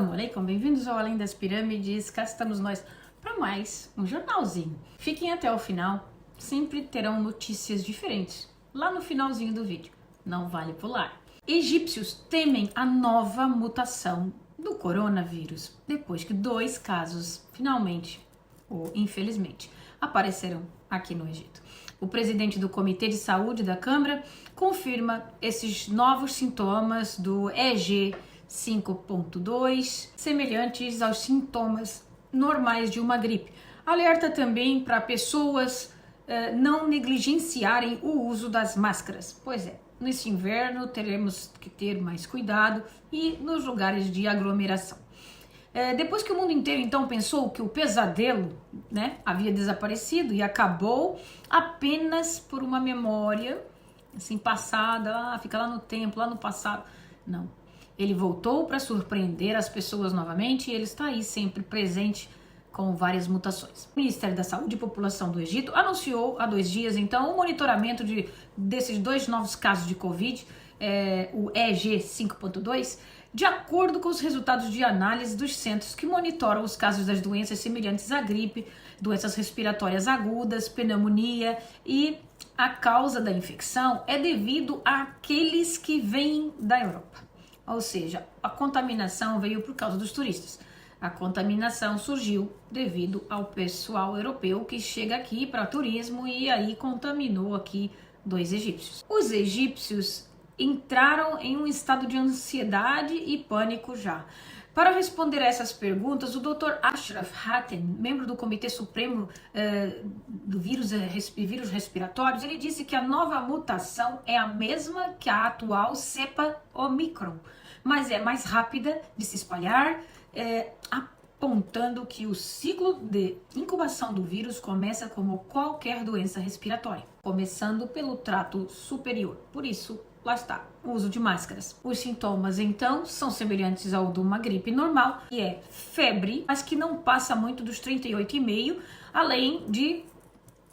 Assalamu alaikum, bem-vindos ao Além das Pirâmides. Cá estamos nós para mais um jornalzinho. Fiquem até o final, sempre terão notícias diferentes lá no finalzinho do vídeo, não vale pular. Egípcios temem a nova mutação do coronavírus, depois que 2 casos, finalmente, ou infelizmente, apareceram aqui no Egito. O presidente do Comitê de Saúde da Câmara confirma esses novos sintomas do EG 5.2, semelhantes aos sintomas normais de uma gripe. Alerta também para pessoas não negligenciarem o uso das máscaras. Pois é, nesse inverno teremos que ter mais cuidado e nos lugares de aglomeração. Depois que o mundo inteiro então pensou que o pesadelo, havia desaparecido e acabou apenas por uma memória assim passada, fica lá no tempo, lá no passado. Não, ele voltou para surpreender as pessoas novamente e ele está aí sempre presente com várias mutações. O Ministério da Saúde e População do Egito anunciou há 2 dias então o monitoramento desses 2 novos casos de Covid, o EG 5.2, de acordo com os resultados de análise dos centros que monitoram os casos das doenças semelhantes à gripe, doenças respiratórias agudas, pneumonia, e a causa da infecção é devido àqueles que vêm da Europa. Ou seja, a contaminação veio por causa dos turistas. A contaminação surgiu devido ao pessoal europeu que chega aqui para turismo e aí contaminou aqui 2 egípcios. Os egípcios entraram em um estado de ansiedade e pânico já. Para responder a essas perguntas, o Dr. Ashraf Hatem, membro do Comitê Supremo do vírus respiratórios, ele disse que a nova mutação é a mesma que a atual cepa Omicron, mas é mais rápida de se espalhar, apontando que o ciclo de incubação do vírus começa como qualquer doença respiratória, começando pelo trato superior. Por isso, lá está, o uso de máscaras. Os sintomas, então, são semelhantes ao de uma gripe normal, que é febre, mas que não passa muito dos 38,5, além de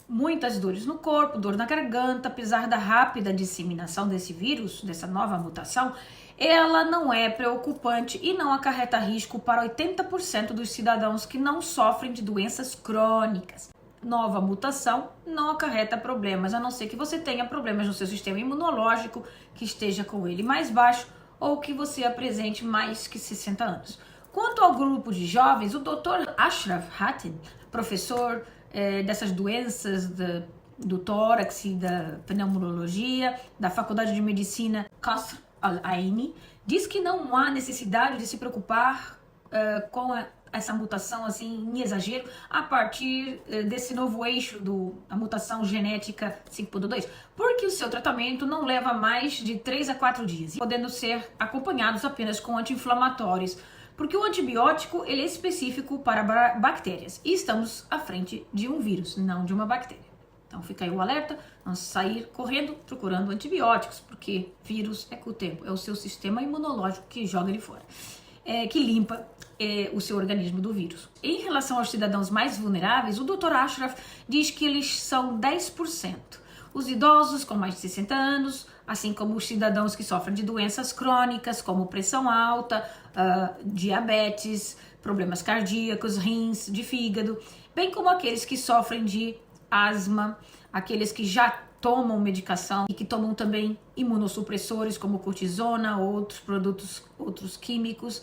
muitas dores no corpo, dor na garganta. Apesar da rápida disseminação desse vírus, dessa nova mutação, ela não é preocupante e não acarreta risco para 80% dos cidadãos que não sofrem de doenças crônicas. Nova mutação não acarreta problemas, a não ser que você tenha problemas no seu sistema imunológico, que esteja com ele mais baixo ou que você apresente mais que 60 anos. Quanto ao grupo de jovens, o Dr. Ashraf Hatem, professor dessas doenças do tórax e da pneumologia da Faculdade de Medicina Qasr Al-Aini, diz que não há necessidade de se preocupar com essa mutação assim em exagero a partir desse novo eixo da mutação genética 5.2, porque o seu tratamento não leva mais de 3 a 4 dias, podendo ser acompanhados apenas com anti-inflamatórios, porque o antibiótico ele é específico para bactérias e estamos à frente de um vírus, não de uma bactéria. Então fica aí o alerta, não sair correndo procurando antibióticos, porque vírus é com o tempo, é o seu sistema imunológico que joga ele fora, que limpa o seu organismo do vírus. Em relação aos cidadãos mais vulneráveis, o Dr. Ashraf diz que eles são 10%. Os idosos com mais de 60 anos, assim como os cidadãos que sofrem de doenças crônicas, como pressão alta, diabetes, problemas cardíacos, rins, de fígado, bem como aqueles que sofrem de asma, aqueles que já tomam medicação e que tomam também imunossupressores como cortisona ou outros produtos, outros químicos.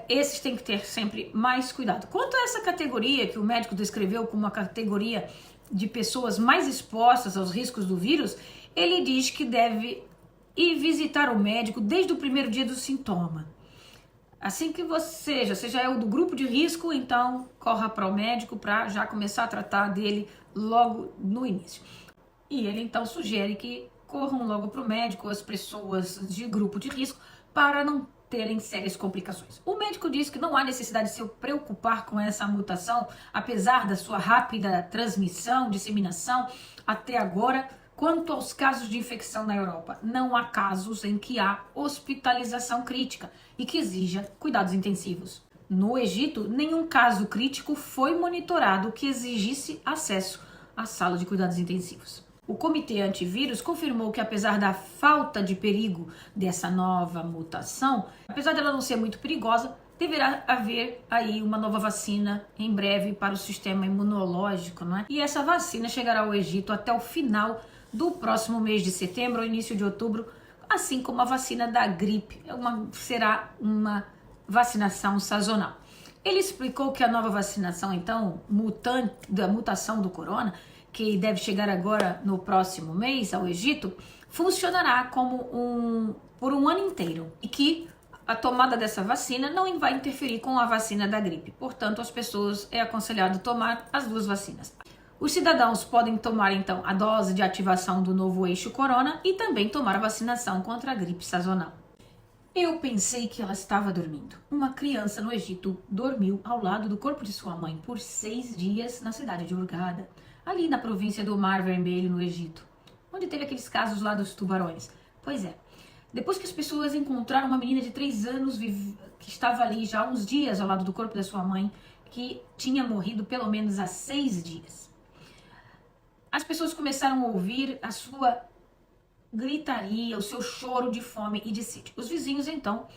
Esses têm que ter sempre mais cuidado. Quanto a essa categoria que o médico descreveu como uma categoria de pessoas mais expostas aos riscos do vírus, ele diz que deve ir visitar o médico desde o primeiro dia do sintoma. Assim que você já é o do grupo de risco, então corra para o médico para já começar a tratar dele logo no início. E ele então sugere que corram logo para o médico as pessoas de grupo de risco para não terem sérias complicações. O médico diz que não há necessidade de se preocupar com essa mutação, apesar da sua rápida transmissão, disseminação até agora. Quanto aos casos de infecção na Europa, não há casos em que há hospitalização crítica e que exija cuidados intensivos. No Egito, nenhum caso crítico foi monitorado que exigisse acesso à sala de cuidados intensivos. O Comitê Antivírus confirmou que, apesar da falta de perigo dessa nova mutação, apesar dela não ser muito perigosa, deverá haver aí uma nova vacina em breve para o sistema imunológico, não é? E essa vacina chegará ao Egito até o final do próximo mês de setembro ou início de outubro, assim como a vacina da gripe. Será uma vacinação sazonal. Ele explicou que a nova vacinação, então, da mutação do corona, que deve chegar agora no próximo mês ao Egito, funcionará por um ano inteiro e que a tomada dessa vacina não vai interferir com a vacina da gripe. Portanto, as pessoas é aconselhado tomar as duas vacinas. Os cidadãos podem tomar, então, a dose de ativação do novo eixo corona e também tomar a vacinação contra a gripe sazonal. Eu pensei que ela estava dormindo. Uma criança no Egito dormiu ao lado do corpo de sua mãe por 6 dias na cidade de Hurghada, ali na província do Mar Vermelho, no Egito, onde teve aqueles casos lá dos tubarões. Pois é. Depois que as pessoas encontraram uma menina de 3 anos que estava ali já há uns dias ao lado do corpo da sua mãe, que tinha morrido pelo menos há 6 dias. As pessoas começaram a ouvir a sua gritaria, o seu choro de fome e de sede. Os vizinhos, então,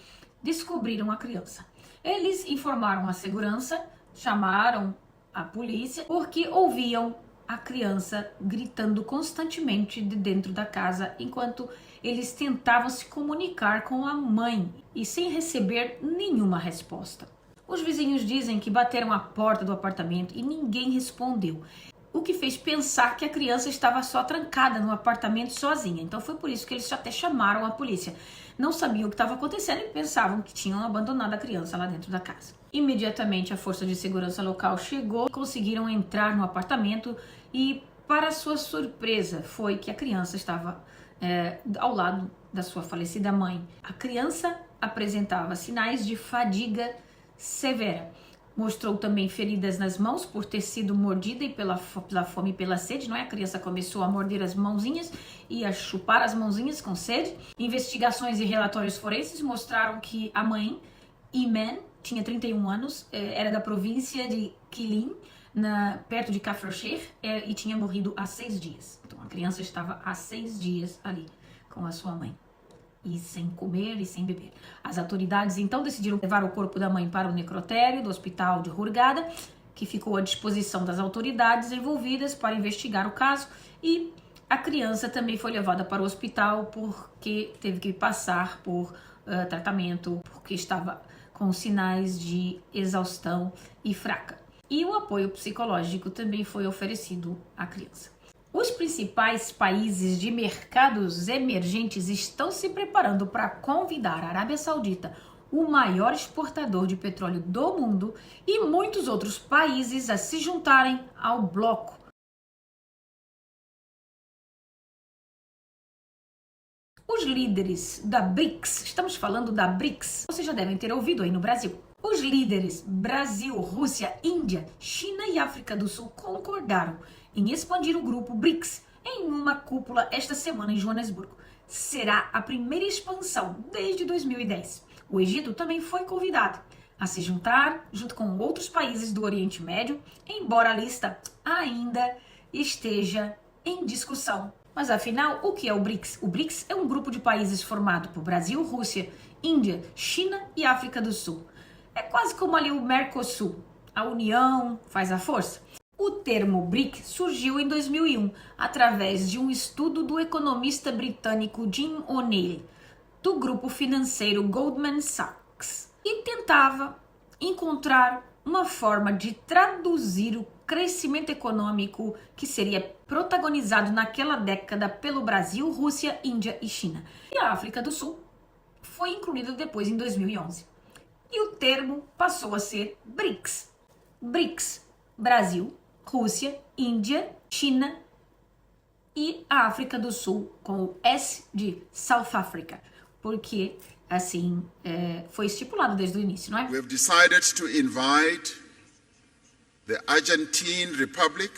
descobriram a criança. Eles informaram a segurança, chamaram a polícia, porque ouviam a criança gritando constantemente de dentro da casa, enquanto eles tentavam se comunicar com a mãe e sem receber nenhuma resposta. Os vizinhos dizem que bateram a porta do apartamento e ninguém respondeu, o que fez pensar que a criança estava só trancada no apartamento sozinha. Então foi por isso que eles até chamaram a polícia. Não sabiam o que estava acontecendo e pensavam que tinham abandonado a criança lá dentro da casa. Imediatamente a força de segurança local chegou, conseguiram entrar no apartamento e, para sua surpresa, foi que a criança estava ao lado da sua falecida mãe. A criança apresentava sinais de fadiga severa. Mostrou também feridas nas mãos por ter sido mordida e pela fome e pela sede, não é? A criança começou a morder as mãozinhas e a chupar as mãozinhas com sede. Investigações e relatórios forenses mostraram que a mãe, Imen, tinha 31 anos, era da província de Quilin, perto de Kafr e tinha morrido há 6 dias. Então a criança estava há 6 dias ali com a sua mãe. E sem comer e sem beber. As autoridades então decidiram levar o corpo da mãe para o necrotério do hospital de Hurghada, que ficou à disposição das autoridades envolvidas para investigar o caso, e a criança também foi levada para o hospital porque teve que passar por tratamento, porque estava com sinais de exaustão e fraca. E o apoio psicológico também foi oferecido à criança. Os principais países de mercados emergentes estão se preparando para convidar a Arábia Saudita, o maior exportador de petróleo do mundo, e muitos outros países a se juntarem ao bloco. Os líderes da BRICS, estamos falando da BRICS, vocês já devem ter ouvido aí no Brasil. Os líderes Brasil, Rússia, Índia, China e África do Sul concordaram em expandir o grupo BRICS em uma cúpula esta semana em Joanesburgo. Será a primeira expansão desde 2010. O Egito também foi convidado a se juntar junto com outros países do Oriente Médio, embora a lista ainda esteja em discussão. Mas afinal, o que é o BRICS? O BRICS é um grupo de países formado por Brasil, Rússia, Índia, China e África do Sul. É quase como ali o Mercosul. A união faz a força. O termo BRIC surgiu em 2001, através de um estudo do economista britânico Jim O'Neill, do grupo financeiro Goldman Sachs, e tentava encontrar uma forma de traduzir o crescimento econômico que seria protagonizado naquela década pelo Brasil, Rússia, Índia e China. E a África do Sul foi incluída depois em 2011. E o termo passou a ser BRICS. BRICS, Brasil, Rússia, Índia, China e a África do Sul, com o S de South Africa, porque assim foi estipulado desde o início, não é? We have decided to invite the Argentine Republic,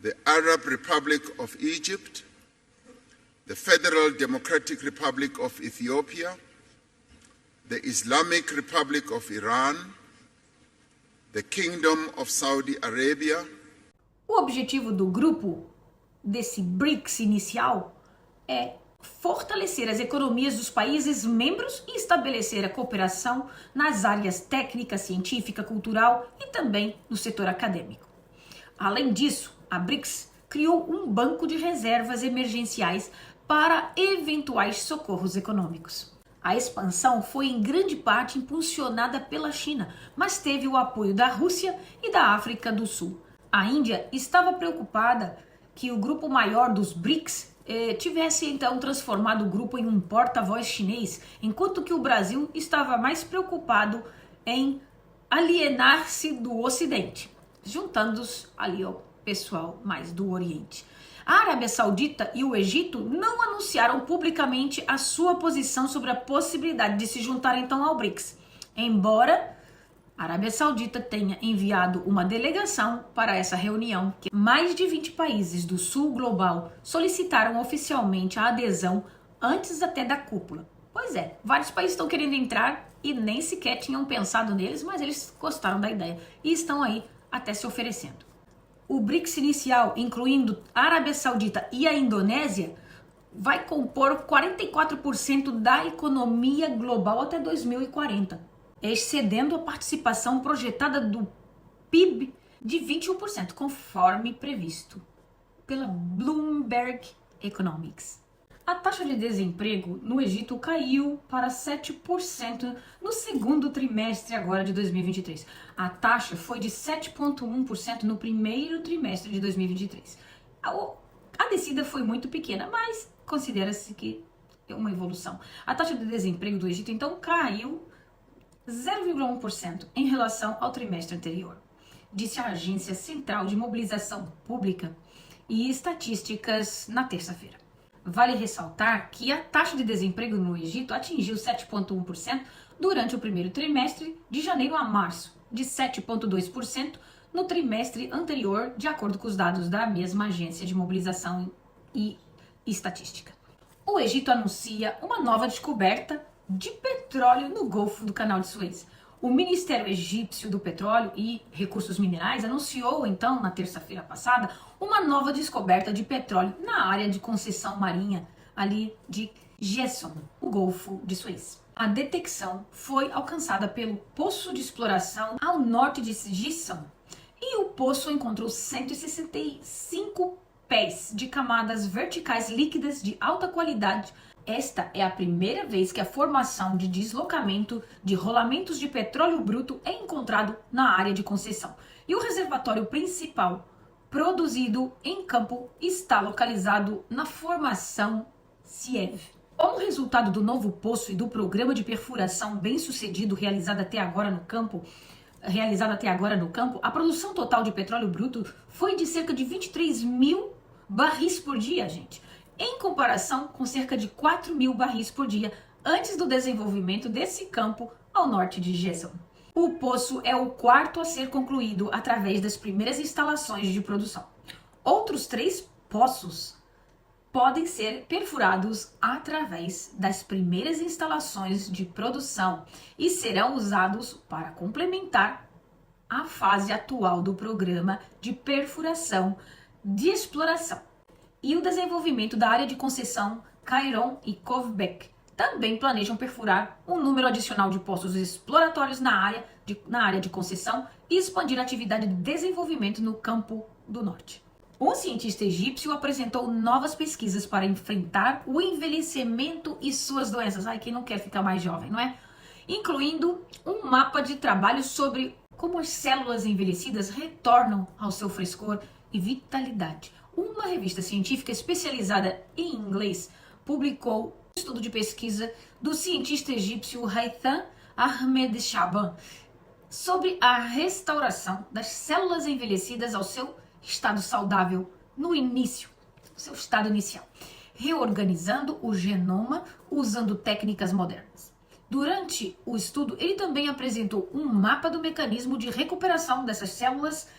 the Arab Republic of Egypt, the Federal Democratic Republic of Ethiopia, the Islamic Republic of Iran, the Kingdom of Saudi Arabia. O objetivo do grupo, desse BRICS inicial, é fortalecer as economias dos países membros e estabelecer a cooperação nas áreas técnica, científica, cultural e também no setor acadêmico. Além disso, a BRICS criou um banco de reservas emergenciais para eventuais socorros econômicos. A expansão foi em grande parte impulsionada pela China, mas teve o apoio da Rússia e da África do Sul. A Índia estava preocupada que o grupo maior dos BRICS tivesse então transformado o grupo em um porta-voz chinês, enquanto que o Brasil estava mais preocupado em alienar-se do Ocidente, juntando-os ali ao pessoal mais do Oriente. A Arábia Saudita e o Egito não anunciaram publicamente a sua posição sobre a possibilidade de se juntar então ao BRICS, embora a Arábia Saudita tenha enviado uma delegação para essa reunião, que mais de 20 países do sul global solicitaram oficialmente a adesão antes até da cúpula. Pois é, vários países estão querendo entrar e nem sequer tinham pensado neles, mas eles gostaram da ideia e estão aí até se oferecendo. O BRICS inicial, incluindo a Arábia Saudita e a Indonésia, vai compor 44% da economia global até 2040. Excedendo a participação projetada do PIB de 21%, conforme previsto pela Bloomberg Economics. A taxa de desemprego no Egito caiu para 7% no segundo trimestre agora de 2023. A taxa foi de 7,1% no primeiro trimestre de 2023. A descida foi muito pequena, mas considera-se que é uma evolução. A taxa de desemprego do Egito então caiu 0,1% em relação ao trimestre anterior, disse a Agência Central de Mobilização Pública e Estatísticas na terça-feira. Vale ressaltar que a taxa de desemprego no Egito atingiu 7,1% durante o primeiro trimestre, de janeiro a março, de 7,2% no trimestre anterior, de acordo com os dados da mesma Agência de Mobilização e Estatística. O Egito anuncia uma nova descoberta de petróleo no Golfo do Canal de Suez. O Ministério Egípcio do Petróleo e Recursos Minerais anunciou, então, na terça-feira passada, uma nova descoberta de petróleo na área de concessão marinha, ali de Jesson, o Golfo de Suez. A detecção foi alcançada pelo poço de exploração ao norte de Jesson, e o poço encontrou 165 pés de camadas verticais líquidas de alta qualidade. Esta é a primeira vez que a formação de deslocamento de rolamentos de petróleo bruto é encontrado na área de concessão. E o reservatório principal, produzido em campo, está localizado na formação Siev. Como resultado do novo poço e do programa de perfuração bem-sucedido realizado até agora no campo, a produção total de petróleo bruto foi de cerca de 23 mil barris por dia, gente, em comparação com cerca de 4 mil barris por dia antes do desenvolvimento desse campo ao norte de Jesson. O poço é o quarto a ser concluído através das primeiras instalações de produção. Outros 3 poços podem ser perfurados através das primeiras instalações de produção e serão usados para complementar a fase atual do programa de perfuração de exploração. E o desenvolvimento da área de concessão Cairon e Kovbek também planejam perfurar um número adicional de poços exploratórios na área de concessão e expandir a atividade de desenvolvimento no campo do norte. Um cientista egípcio apresentou novas pesquisas para enfrentar o envelhecimento e suas doenças. Ai, quem não quer ficar mais jovem, não é? Incluindo um mapa de trabalho sobre como as células envelhecidas retornam ao seu frescor e vitalidade. Uma revista científica especializada em inglês publicou um estudo de pesquisa do cientista egípcio Haytham Ahmed Shaban sobre a restauração das células envelhecidas ao seu estado saudável no início, seu estado inicial, reorganizando o genoma usando técnicas modernas. Durante o estudo, ele também apresentou um mapa do mecanismo de recuperação dessas células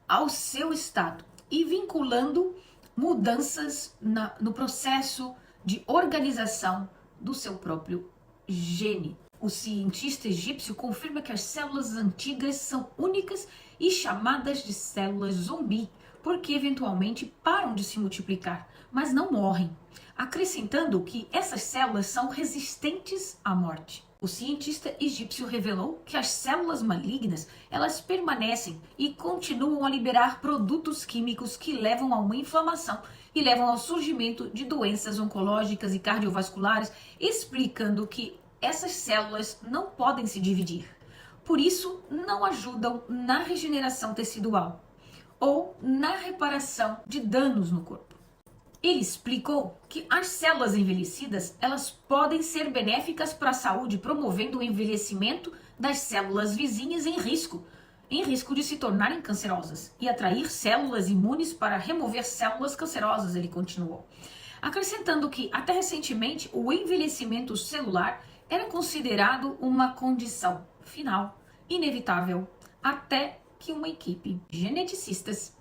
ao seu estado e vinculando mudanças no processo de organização do seu próprio gene. O cientista egípcio confirma que as células antigas são únicas e chamadas de células zumbi, porque eventualmente param de se multiplicar, mas não morrem, acrescentando que essas células são resistentes à morte. O cientista egípcio revelou que as células malignas, elas permanecem e continuam a liberar produtos químicos que levam a uma inflamação e levam ao surgimento de doenças oncológicas e cardiovasculares, explicando que essas células não podem se dividir. Por isso, não ajudam na regeneração tecidual ou na reparação de danos no corpo. Ele explicou que as células envelhecidas, elas podem ser benéficas para a saúde, promovendo o envelhecimento das células vizinhas em risco de se tornarem cancerosas e atrair células imunes para remover células cancerosas, ele continuou. Acrescentando que, até recentemente, o envelhecimento celular era considerado uma condição final, inevitável, até que uma equipe de geneticistas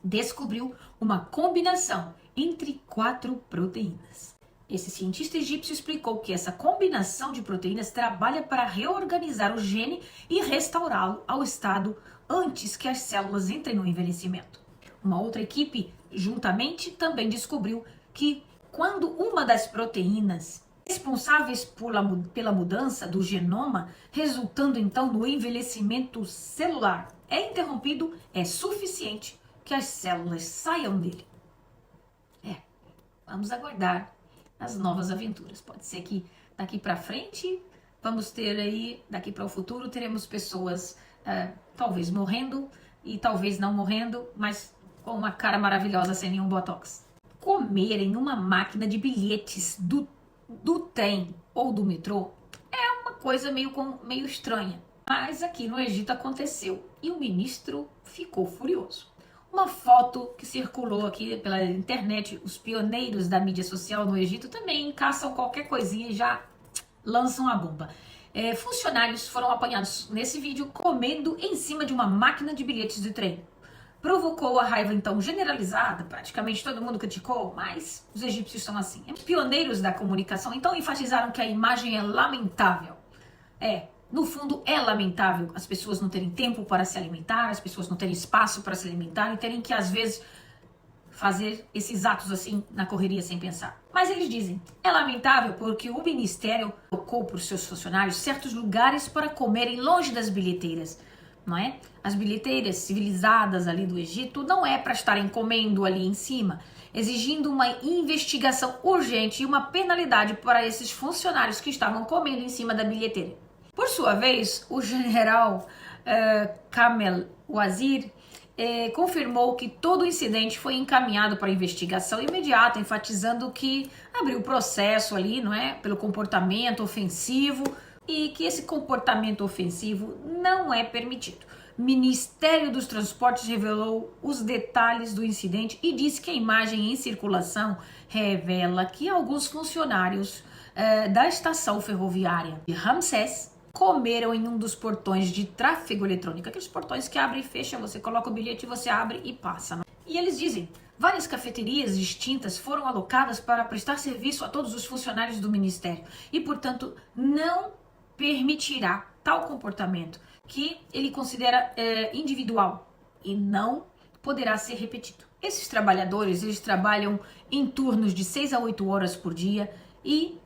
descobriu uma combinação entre 4 proteínas. Esse cientista egípcio explicou que essa combinação de proteínas trabalha para reorganizar o gene e restaurá-lo ao estado antes que as células entrem no envelhecimento. Uma outra equipe, juntamente, também descobriu que quando uma das proteínas responsáveis pela mudança do genoma, resultando então no envelhecimento celular, é interrompido, é suficiente que as células saiam dele. Vamos aguardar as novas aventuras. Pode ser que daqui para frente vamos ter aí, daqui para o futuro, teremos pessoas talvez morrendo e talvez não morrendo, mas com uma cara maravilhosa sem nenhum botox. Comer em uma máquina de bilhetes do trem ou do metrô é uma coisa meio estranha. Mas aqui no Egito aconteceu e o ministro ficou furioso. Uma foto que circulou aqui pela internet, os pioneiros da mídia social no Egito também caçam qualquer coisinha e já lançam a bomba. Funcionários foram apanhados nesse vídeo comendo em cima de uma máquina de bilhetes de trem. Provocou a raiva então generalizada, praticamente todo mundo criticou, mas os egípcios são assim. Pioneiros da comunicação então enfatizaram que a imagem é lamentável. No fundo, é lamentável as pessoas não terem tempo para se alimentar, as pessoas não terem espaço para se alimentar e terem que, às vezes, fazer esses atos assim na correria sem pensar. Mas eles dizem, é lamentável porque o ministério colocou para os seus funcionários certos lugares para comerem longe das bilheteiras, não é? As bilheteiras civilizadas ali do Egito não é para estarem comendo ali em cima, exigindo uma investigação urgente e uma penalidade para esses funcionários que estavam comendo em cima da bilheteira. Por sua vez, o general Kamel Wazir confirmou que todo o incidente foi encaminhado para investigação imediata, enfatizando que abriu processo ali, não é, pelo comportamento ofensivo e que esse comportamento ofensivo não é permitido. O Ministério dos Transportes revelou os detalhes do incidente e disse que a imagem em circulação revela que alguns funcionários da estação ferroviária de Ramsés comeram em um dos portões de tráfego eletrônico, aqueles portões que abrem e fecham, você coloca o bilhete, você abre e passa. E eles dizem, várias cafeterias distintas foram alocadas para prestar serviço a todos os funcionários do ministério e, portanto, não permitirá tal comportamento que ele considera individual e não poderá ser repetido. Esses trabalhadores, eles trabalham em turnos de 6 a 8 horas por dia e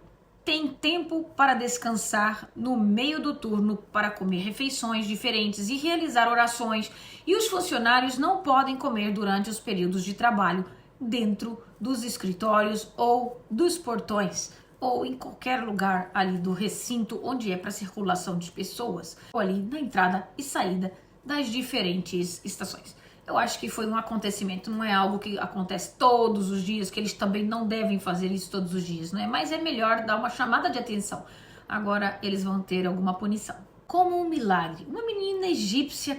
tem tempo para descansar no meio do turno para comer refeições diferentes e realizar orações, e os funcionários não podem comer durante os períodos de trabalho dentro dos escritórios ou dos portões ou em qualquer lugar ali do recinto onde é para circulação de pessoas, ou ali na entrada e saída das diferentes estações. Eu acho que foi um acontecimento, não é algo que acontece todos os dias, que eles também não devem fazer isso todos os dias, não é? Mas é melhor dar uma chamada de atenção. Agora eles vão ter alguma punição. Como um milagre, uma menina egípcia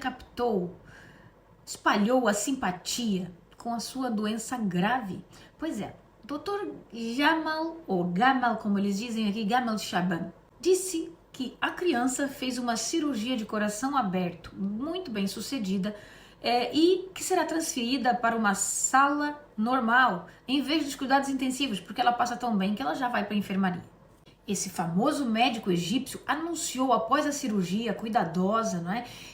espalhou a simpatia com a sua doença grave. Pois é, Dr. Jamal, ou Gamal, como eles dizem aqui, Gamal Shaban, disse que a criança fez uma cirurgia de coração aberto, muito bem sucedida, e que será transferida para uma sala normal, em vez dos cuidados intensivos, porque ela passa tão bem que ela já vai para a enfermaria. Esse famoso médico egípcio anunciou após a cirurgia cuidadosa,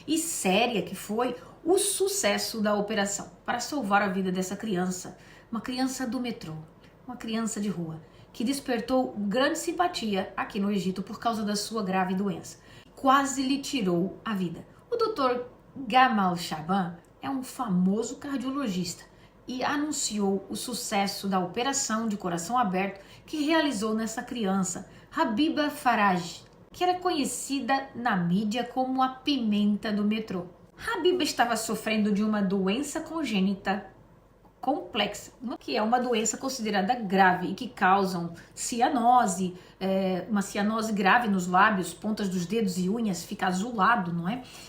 e séria que foi, o sucesso da operação para salvar a vida dessa criança, uma criança do metrô, uma criança de rua, que despertou grande simpatia aqui no Egito por causa da sua grave doença. Quase lhe tirou a vida. O Dr. Gamal Shaban é um famoso cardiologista e anunciou o sucesso da operação de coração aberto que realizou nessa criança, Habiba Faraj, que era conhecida na mídia como a pimenta do metrô. Habiba estava sofrendo de uma doença congênita complexa, que é uma doença considerada grave e que causam cianose, uma cianose grave nos lábios, pontas dos dedos e unhas, fica azulado,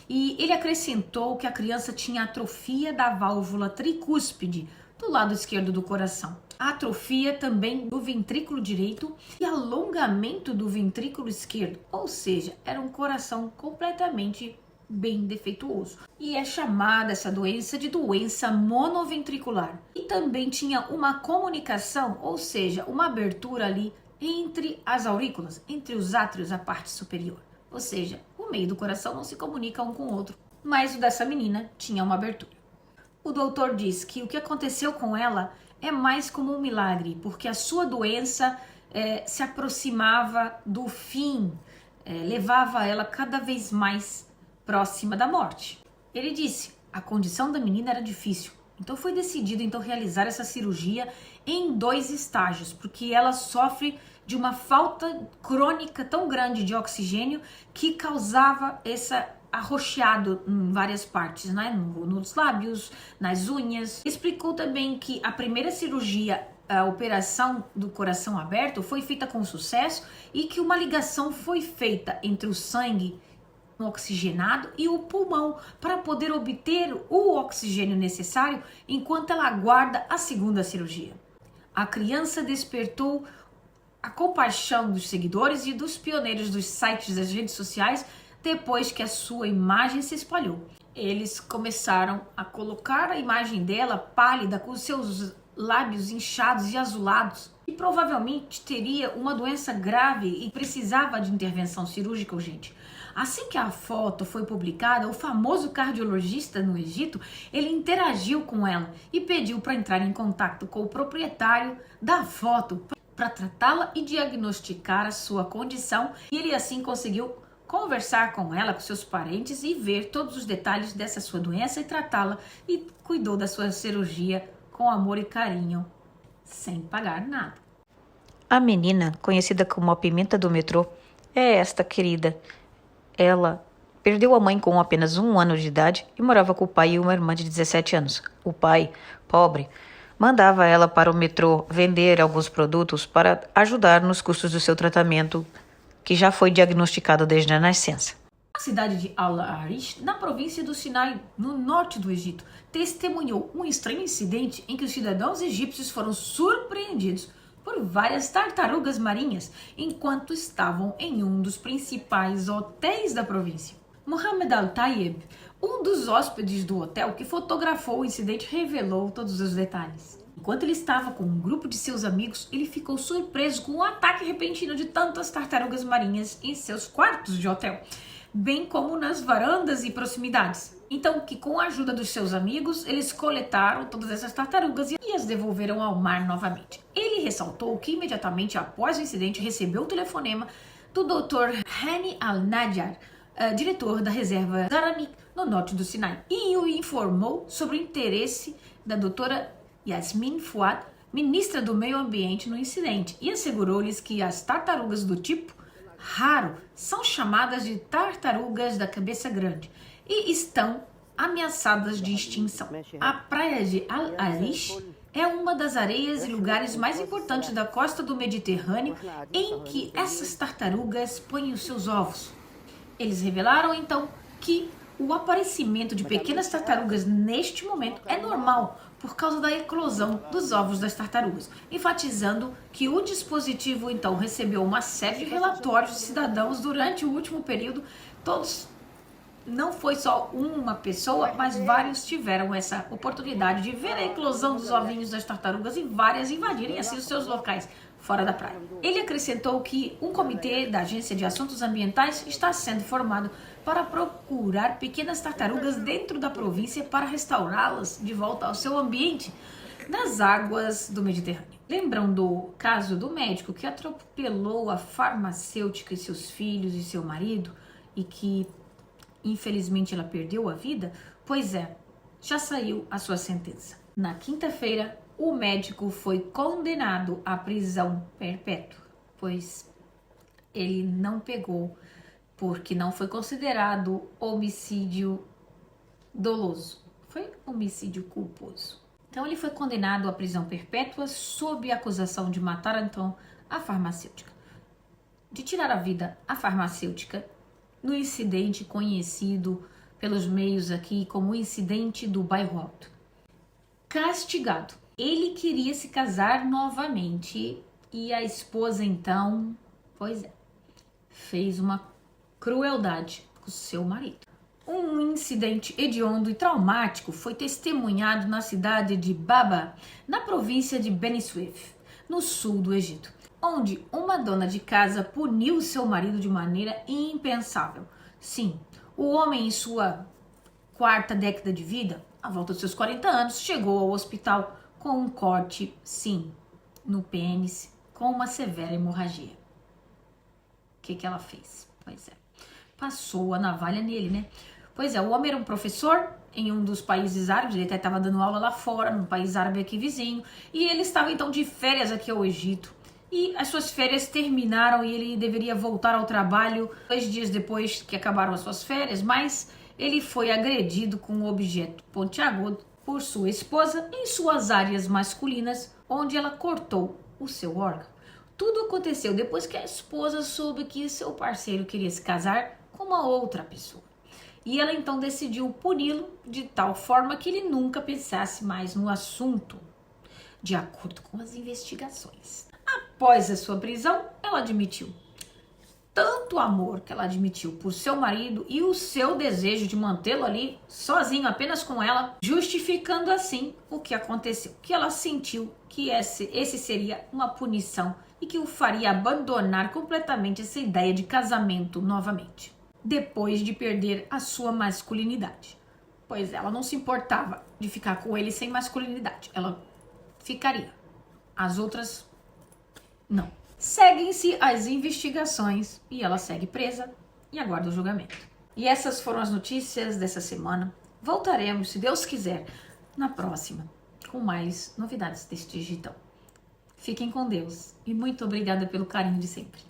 E ele acrescentou que a criança tinha atrofia da válvula tricúspide do lado esquerdo do coração, atrofia também do ventrículo direito e alongamento do ventrículo esquerdo, ou seja, era um coração completamente bem defeituoso. E é chamada essa doença de doença monoventricular. E também tinha uma comunicação, ou seja, uma abertura ali entre as aurículas, entre os átrios, a parte superior. Ou seja, o meio do coração não se comunica um com o outro. Mas o dessa menina tinha uma abertura. O doutor diz que o que aconteceu com ela é mais como um milagre, porque a sua doença se aproximava do fim, levava ela cada vez mais próxima da morte. Ele disse, a condição da menina era difícil, então foi decidido realizar essa cirurgia em 2 estágios, porque ela sofre de uma falta crônica tão grande de oxigênio que causava esse arroxeado em várias partes, nos lábios, nas unhas. Explicou também que a primeira cirurgia, a operação do coração aberto, foi feita com sucesso e que uma ligação foi feita entre o sangue oxigenado e o pulmão para poder obter o oxigênio necessário enquanto ela aguarda a segunda cirurgia. A criança despertou a compaixão dos seguidores e dos pioneiros dos sites das redes sociais depois que a sua imagem se espalhou. Eles começaram a colocar a imagem dela pálida, com seus lábios inchados e azulados, e provavelmente teria uma doença grave e precisava de intervenção cirúrgica urgente. Assim que a foto foi publicada, o famoso cardiologista no Egito, ele interagiu com ela e pediu para entrar em contato com o proprietário da foto para tratá-la e diagnosticar a sua condição. E ele assim conseguiu conversar com ela, com seus parentes e ver todos os detalhes dessa sua doença e tratá-la, e cuidou da sua cirurgia com amor e carinho, sem pagar nada. A menina, conhecida como a pimenta do metrô, é esta querida. Ela perdeu a mãe com apenas 1 ano de idade e morava com o pai e uma irmã de 17 anos. O pai, pobre, mandava ela para o metrô vender alguns produtos para ajudar nos custos do seu tratamento, que já foi diagnosticado desde a nascença. A cidade de Al-Arish, na província do Sinai, no norte do Egito, testemunhou um estranho incidente em que os cidadãos egípcios foram surpreendidos por várias tartarugas marinhas enquanto estavam em um dos principais hotéis da província. Mohamed Al-Tayeb, um dos hóspedes do hotel que fotografou o incidente, revelou todos os detalhes. Enquanto ele estava com um grupo de seus amigos, ele ficou surpreso com o ataque repentino de tantas tartarugas marinhas em seus quartos de hotel, bem como nas varandas e proximidades. Então, que com a ajuda dos seus amigos, eles coletaram todas essas tartarugas e as devolveram ao mar novamente. Ele ressaltou que imediatamente após o incidente recebeu o telefonema do Dr. Hani Al-Najjar, diretor da reserva Zaramik, no norte do Sinai, e o informou sobre o interesse da doutora Yasmin Fuad, ministra do Meio Ambiente, no incidente, e assegurou-lhes que as tartarugas do tipo raro são chamadas de tartarugas da cabeça grande e estão ameaçadas de extinção. A praia de Al-Arish é uma das areias e lugares mais importantes da costa do Mediterrâneo em que essas tartarugas põem os seus ovos. Eles revelaram então que o aparecimento de pequenas tartarugas neste momento é normal por causa da eclosão dos ovos das tartarugas, enfatizando que o dispositivo então recebeu uma série de relatórios de cidadãos durante o último período. Todos, não foi só uma pessoa, mas vários tiveram essa oportunidade de ver a eclosão dos ovinhos das tartarugas e várias invadirem assim os seus locais. fora da praia. Ele acrescentou que um comitê da Agência de Assuntos Ambientais está sendo formado para procurar pequenas tartarugas dentro da província para restaurá-las de volta ao seu ambiente nas águas do Mediterrâneo. Lembram do caso do médico que atropelou a farmacêutica e seus filhos e seu marido e que infelizmente ela perdeu a vida? Pois é, já saiu a sua sentença. Na quinta-feira, o médico foi condenado à prisão perpétua, pois ele não pegou, porque não foi considerado homicídio doloso, foi homicídio culposo. Então ele foi condenado à prisão perpétua sob a acusação de matar então a farmacêutica, de tirar a vida à farmacêutica no incidente conhecido pelos meios aqui como o incidente do bairro Alto. Castigado. Ele queria se casar novamente e a esposa então, pois é, fez uma crueldade com seu marido. Um incidente hediondo e traumático foi testemunhado na cidade de Baba, na província de Beni Suef, no sul do Egito, onde uma dona de casa puniu seu marido de maneira impensável. Sim, o homem em sua quarta década de vida, à volta dos seus 40 anos, chegou ao hospital com um corte, sim, no pênis, com uma severa hemorragia. O que ela fez? Pois é, passou a navalha nele, né? Pois é, o homem era um professor em um dos países árabes, ele até estava dando aula lá fora, num país árabe aqui vizinho, e ele estava então de férias aqui ao Egito. E as suas férias terminaram e ele deveria voltar ao trabalho 2 dias depois que acabaram as suas férias, mas ele foi agredido com um objeto pontiagudo por sua esposa em suas áreas masculinas, onde ela cortou o seu órgão. Tudo aconteceu depois que a esposa soube que seu parceiro queria se casar com uma outra pessoa. E ela então decidiu puni-lo de tal forma que ele nunca pensasse mais no assunto, de acordo com as investigações. Após a sua prisão, ela admitiu tanto amor que ela admitiu por seu marido e o seu desejo de mantê-lo ali sozinho, apenas com ela, justificando assim o que aconteceu, que ela sentiu que esse seria uma punição e que o faria abandonar completamente essa ideia de casamento novamente, depois de perder a sua masculinidade. Pois ela não se importava de ficar com ele sem masculinidade, ela ficaria. As outras, não. Seguem-se as investigações e ela segue presa e aguarda o julgamento. E essas foram as notícias dessa semana. Voltaremos, se Deus quiser, na próxima, com mais novidades deste digitão. Fiquem com Deus e muito obrigada pelo carinho de sempre.